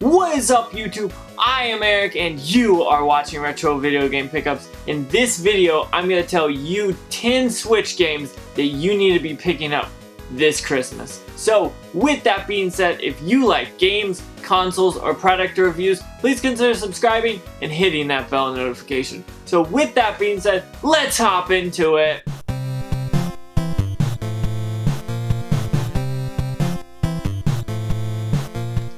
What is up, YouTube? I am Eric and you are watching Retro Video Game Pickups. In this video, I'm going to tell you 10 Switch games that you need to be picking up this Christmas. So, with that being said, if you like games, consoles, or product reviews, please consider subscribing and hitting that bell notification. So with that being said, let's hop into it.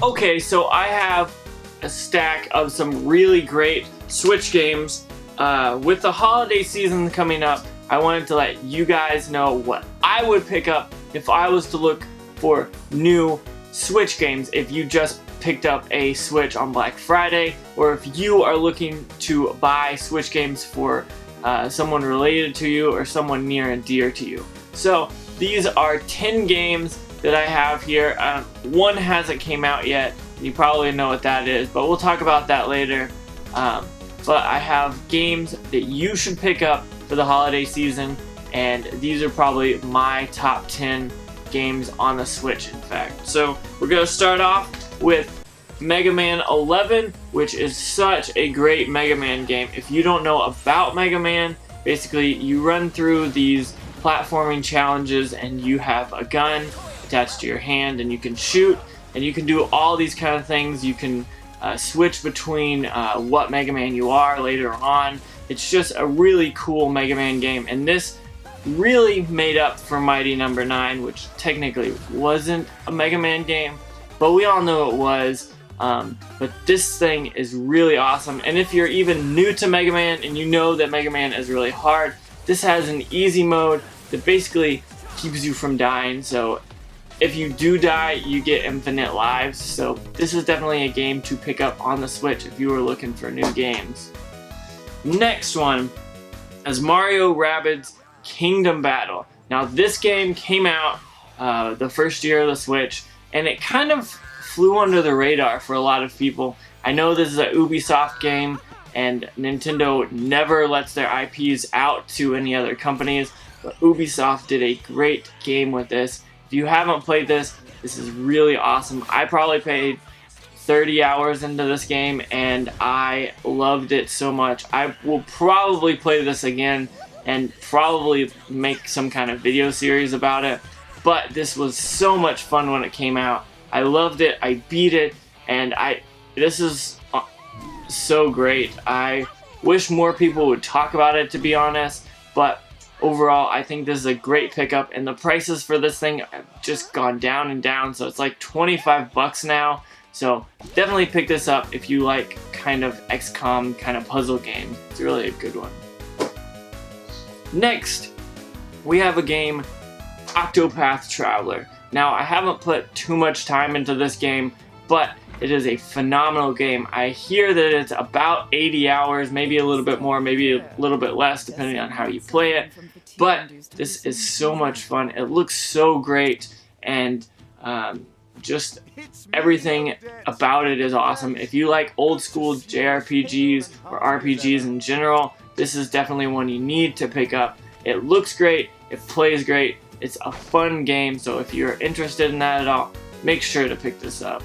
Okay, so I have a stack of some really great Switch games. With the holiday season coming up, I wanted to let you guys know what I would pick up if I was to look for new Switch games. If you just picked up a Switch on Black Friday, or if you are looking to buy Switch games for someone related to you or someone near and dear to you. So these are 10 games that I have here. One hasn't came out yet. You probably know what that is, but we'll talk about that later. But I have games that you should pick up for the holiday season, and these are probably my top 10 games on the Switch, in fact. So we're going to start off with Mega Man 11, which is such a great Mega Man game. If you don't know about Mega Man, basically you run through these platforming challenges and you have a gun attached to your hand and you can shoot and you can do all these kind of things. You can switch between what Mega Man you are later on. It's just a really cool Mega Man game, and this really made up for Mighty Number 9, which technically wasn't a Mega Man game, but we all know it was. But this thing is really awesome, and if you're even new to Mega Man and you know that Mega Man is really hard, this has an easy mode that basically keeps you from dying. So if you do die, you get infinite lives. So this is definitely a game to pick up on the Switch if you were looking for new games. Next one is Mario Rabbids Kingdom Battle. Now this game came out the first year of the Switch, and it kind of flew under the radar for a lot of people. I know this is a Ubisoft game, and Nintendo never lets their IPs out to any other companies, but Ubisoft did a great game with this. If you haven't played this, this is really awesome. I probably played 30 hours into this game and I loved it so much. I will probably play this again and probably make some kind of video series about it, but this was so much fun when it came out. I loved it, I beat it, and this is so great. I wish more people would talk about it, to be honest, but overall, I think this is a great pickup, and the prices for this thing have just gone down and down, so it's like 25 bucks now. So definitely pick this up if you like kind of XCOM kind of puzzle game. It's really a good one. Next, we have a game, Octopath Traveler. Now, I haven't put too much time into this game, but it is a phenomenal game. I hear that it's about 80 hours, maybe a little bit more, maybe a little bit less, depending on how you play it. But this is so much fun. It looks so great, and just everything about it is awesome. If you like old school JRPGs or RPGs in general, this is definitely one you need to pick up. It looks great, it plays great, it's a fun game, so if you're interested in that at all, make sure to pick this up.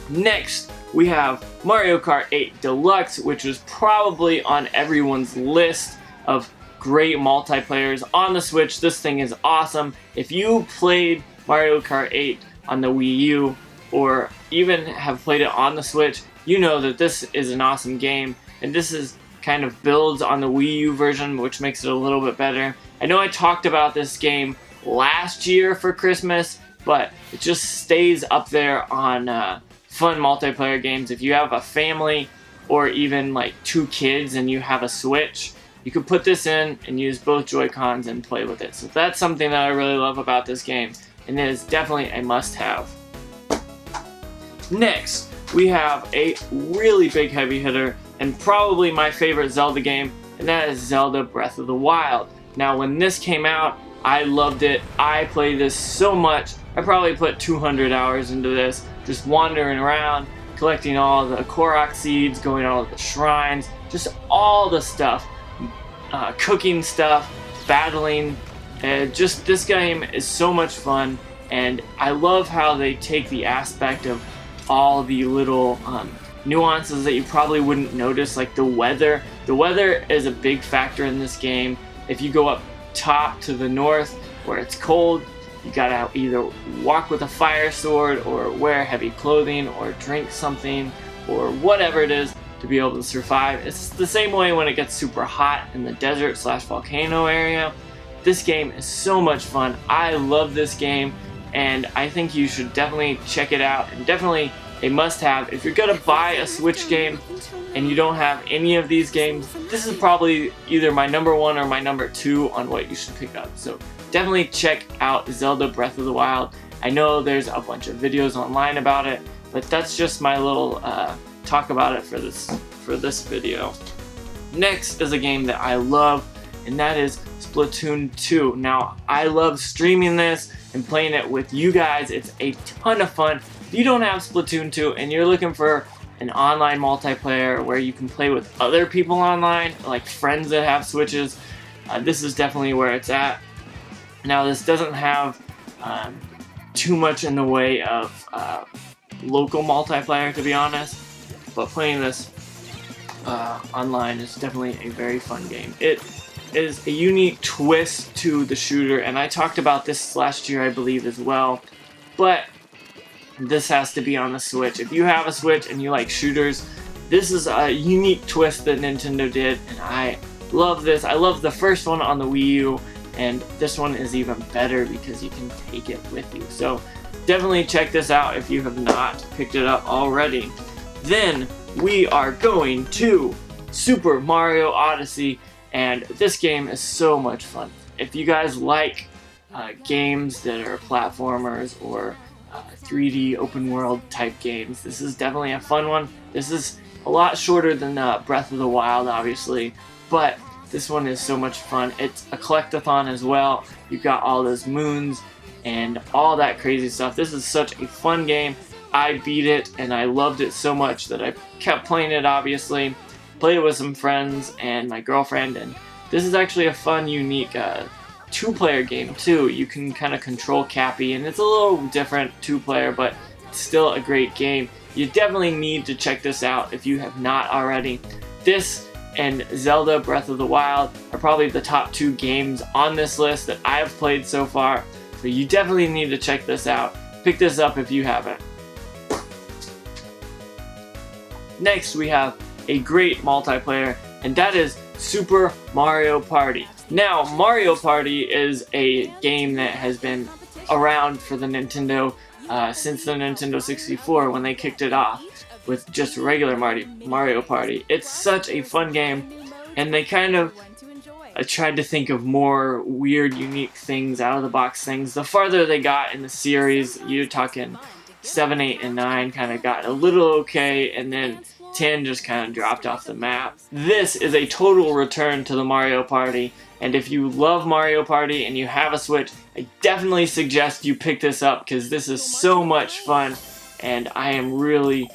Next, we have Mario Kart 8 Deluxe, which is probably on everyone's list of great multiplayers on the Switch. This thing is awesome. If you played Mario Kart 8 on the Wii U, or even have played it on the Switch, you know that this is an awesome game, and this is kind of builds on the Wii U version, which makes it a little bit better. I know I talked about this game last year for Christmas, but it just stays up there on fun multiplayer games. If you have a family or even like 2 kids and you have a Switch, you could put this in and use both Joy-Cons and play with it. So that's something that I really love about this game, and it is definitely a must-have. Next, we have a really big heavy hitter and probably my favorite Zelda game, and that is Zelda Breath of the Wild. Now, when this came out, I loved it. I played this so much. I probably put 200 hours into this, just wandering around, collecting all the Korok seeds, going to all the shrines, just all the stuff, cooking stuff, battling. Just this game is so much fun, and I love how they take the aspect of all the little nuances that you probably wouldn't notice, like the weather. The weather is a big factor in this game. If you go up top to the north where it's cold, you gotta either walk with a fire sword or wear heavy clothing or drink something or whatever it is to be able to survive. It's the same way when it gets super hot in the desert / volcano area. This game is so much fun. I love this game, and I think you should definitely check it out, and definitely a must-have. If you're gonna buy a Switch game and you don't have any of these games, this is probably either my number 1 or my number 2 on what you should pick up. So definitely check out Zelda Breath of the Wild. I know there's a bunch of videos online about it, but that's just my little talk about it for this video. Next is a game that I love, and that is Splatoon 2. Now, I love streaming this and playing it with you guys. It's a ton of fun. If you don't have Splatoon 2 and you're looking for an online multiplayer where you can play with other people online, like friends that have Switches, this is definitely where it's at. Now, this doesn't have too much in the way of local multiplayer, to be honest, but playing this online is definitely a very fun game. It is a unique twist to the shooter, and I talked about this last year, I believe, as well, but this has to be on the Switch. If you have a Switch and you like shooters, this is a unique twist that Nintendo did, and I love this. I love the first one on the Wii U, and this one is even better because you can take it with you. So definitely check this out if you have not picked it up already. Then we are going to Super Mario Odyssey, and this game is so much fun. If you guys like games that are platformers or 3D open world type games, this is definitely a fun one. This is a lot shorter than Breath of the Wild, obviously, but this one is so much fun. It's a collectathon as well. You've got all those moons and all that crazy stuff. This is such a fun game. I beat it and I loved it so much that I kept playing it, obviously. Played it with some friends and my girlfriend, and this is actually a fun, unique two-player game too. You can kind of control Cappy, and it's a little different two-player, but it's still a great game. You definitely need to check this out if you have not already. This and Zelda Breath of the Wild are probably the top 2 games on this list that I have played so far, so you definitely need to check this out. Pick this up if you haven't. Next, we have a great multiplayer, and that is Super Mario Party. Now, Mario Party is a game that has been around for the Nintendo since the Nintendo 64 when they kicked it off with just regular Mario Party. It's such a fun game, and they kind of tried to think of more weird, unique things, out-of-the-box things. The farther they got in the series, you're talking 7, 8, and 9 kind of got a little okay, and then 10 just kind of dropped off the map. This is a total return to the Mario Party, and if you love Mario Party and you have a Switch, I definitely suggest you pick this up because this is so much fun, and I am really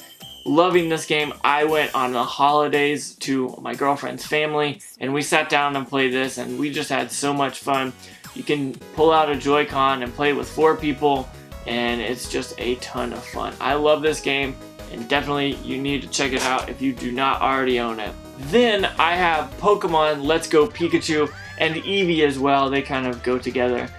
loving this game. I went on the holidays to my girlfriend's family, and we sat down and played this, and we just had so much fun. You can pull out a Joy-Con and play with 4 people, and it's just a ton of fun. I love this game, and definitely you need to check it out if you do not already own it. Then I have Pokemon Let's Go Pikachu and Eevee as well. They kind of go together.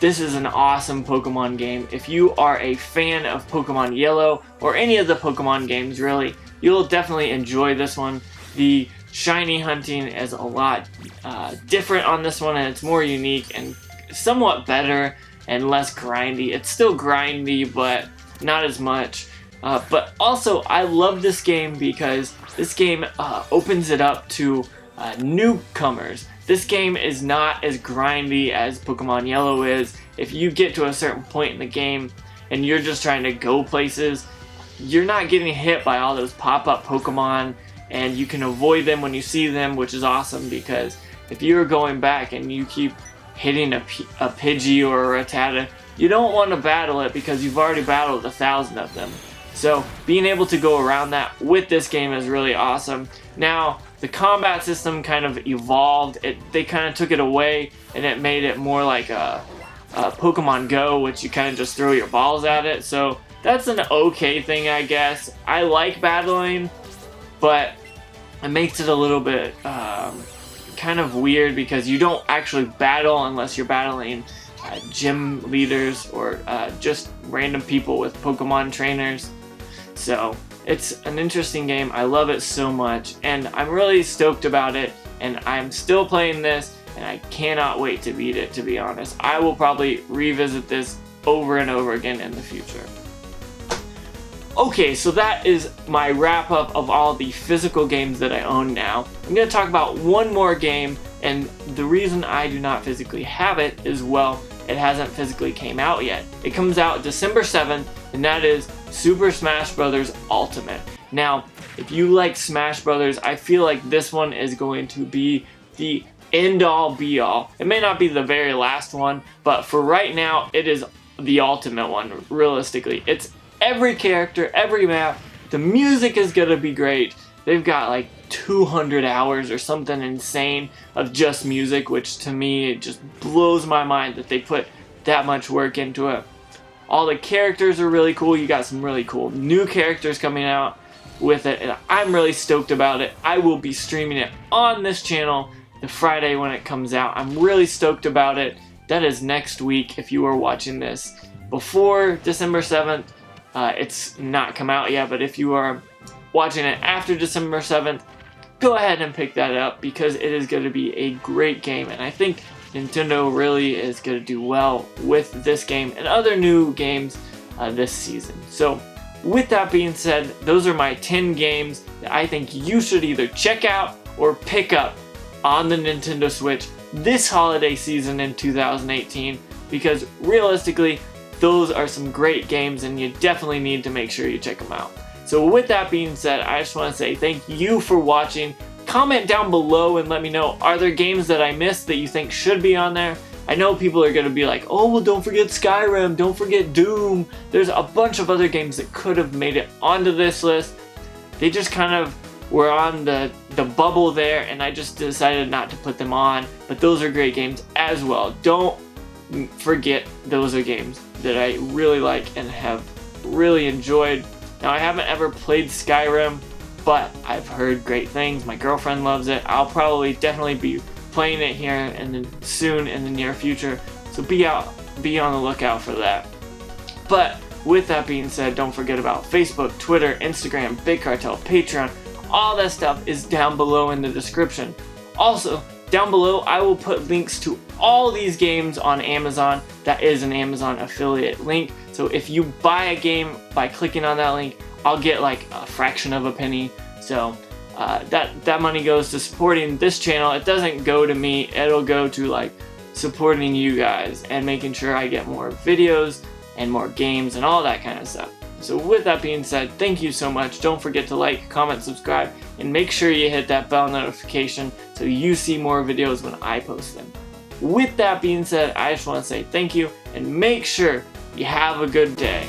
This is an awesome Pokemon game. If you are a fan of Pokemon Yellow or any of the Pokemon games really, you'll definitely enjoy this one. The shiny hunting is a lot different on this one, and it's more unique and somewhat better and less grindy. It's still grindy, but not as much. But also, I love this game because this game opens it up to newcomers. This game is not as grindy as Pokemon Yellow is. If you get to a certain point in the game and you're just trying to go places, you're not getting hit by all those pop-up Pokemon, and you can avoid them when you see them, which is awesome because if you're going back and you keep hitting a Pidgey or a Rattata, you don't want to battle it because you've already battled 1,000 of them. So being able to go around that with this game is really awesome. Now, the combat system kind of evolved. They kind of took it away and it made it more like a Pokemon Go, which you kind of just throw your balls at it. So that's an okay thing, I guess. I like battling, but it makes it a little bit kind of weird because you don't actually battle unless you're battling gym leaders or just random people with Pokemon trainers. So it's an interesting game. I love it so much, and I'm really stoked about it, and I'm still playing this, and I cannot wait to beat it, to be honest. I will probably revisit this over and over again in the future. Okay, so that is my wrap up of all the physical games that I own now. I'm going to talk about one more game, and the reason I do not physically have it is, well, it hasn't physically came out yet. It comes out December 7th, and that is Super Smash Bros. Ultimate. Now, if you like Smash Bros., I feel like this one is going to be the end-all be-all. It may not be the very last one, but for right now, it is the ultimate one, realistically. It's every character, every map. The music is gonna be great. They've got like 200 hours or something insane of just music, which to me, it just blows my mind that they put that much work into it. All the characters are really cool. You got some really cool new characters coming out with it, and I'm really stoked about it. I will be streaming it on this channel the Friday when it comes out. I'm really stoked about it. That is next week if you are watching this before December 7th. It's not come out yet, but if you are watching it after December 7th, go ahead and pick that up because it is going to be a great game, and I think Nintendo really is going to do well with this game and other new games this season. So with that being said, those are my 10 games that I think you should either check out or pick up on the Nintendo Switch this holiday season in 2018, because realistically, those are some great games and you definitely need to make sure you check them out. So with that being said, I just want to say thank you for watching. Comment down below and let me know, are there games that I missed that you think should be on there? I know people are going to be like, oh, well, don't forget Skyrim, don't forget Doom. There's a bunch of other games that could have made it onto this list. They just kind of were on the bubble there, and I just decided not to put them on. But those are great games as well. Don't forget, those are games that I really like and have really enjoyed. Now, I haven't ever played Skyrim, but I've heard great things. My girlfriend loves it. I'll probably definitely be playing it here and soon in the near future. So be on the lookout for that. But with that being said, don't forget about Facebook, Twitter, Instagram, Big Cartel, Patreon. All that stuff is down below in the description. Also, down below, I will put links to all these games on Amazon. That is an Amazon affiliate link. So if you buy a game by clicking on that link, I'll get like a fraction of a penny. So that money goes to supporting this channel. It doesn't go to me. It'll go to like supporting you guys and making sure I get more videos and more games and all that kind of stuff. So with that being said, thank you so much. Don't forget to like, comment, subscribe, and make sure you hit that bell notification so you see more videos when I post them. With that being said, I just want to say thank you and make sure you have a good day.